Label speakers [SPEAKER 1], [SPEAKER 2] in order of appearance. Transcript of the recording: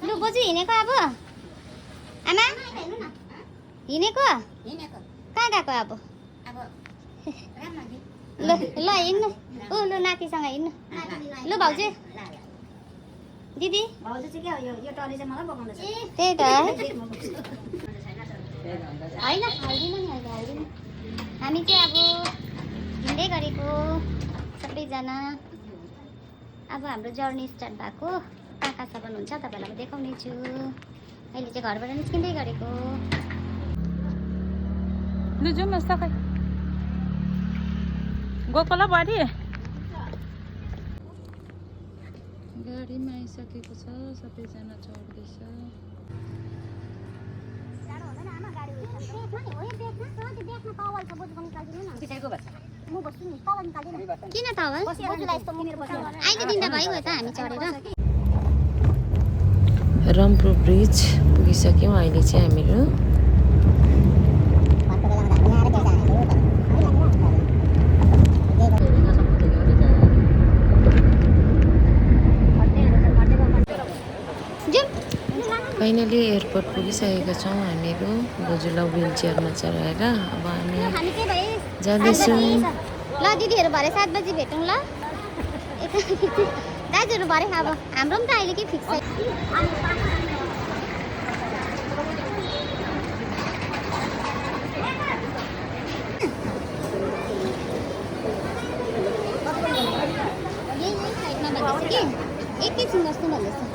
[SPEAKER 1] लु बोजू हिँडेको अब आमा हिँडेको कहाँ गएको अब ल ल हिँड्नु ऊ लु नातिसँग हिँड्नु लु भाउजू दिदी त्यही त होइन हाल्दिनँ नि अहिले हाल्दिनँ हामी चाहिँ अब हिँड्दै गरेको सबैजना अब हाम्रो जर्नी स्टार्ट भएको कहाँ कहाँसम्म हुन्छ तपाईँहरूलाई म देखाउने छु अहिले चाहिँ घरबाट निस्किँदै गरेको
[SPEAKER 2] लु जाउँ न सकै गएको ल बुहारी गाडीमा आइसकेको छ सबैजना चढ्दैछ
[SPEAKER 1] किन तावल अहिले दिँदा भइगयो त हामी चढेर
[SPEAKER 3] रम्फू ब्रिज पुगिसक्यौँ अहिले चाहिँ हामीहरू फाइनली एयरपोर्ट पुगिसकेका छौँ हामीहरू बोजूलाई व्हिल चेयरमा चढाएर अब हामी जाँदैछौँ
[SPEAKER 1] ल दिदीहरू भरे 7 बजी भेटौँ ल दाजुहरू भरे अब हाम्रो पनि त अहिले के फिक्स छ एकैछिन बस्नु भन्दैछ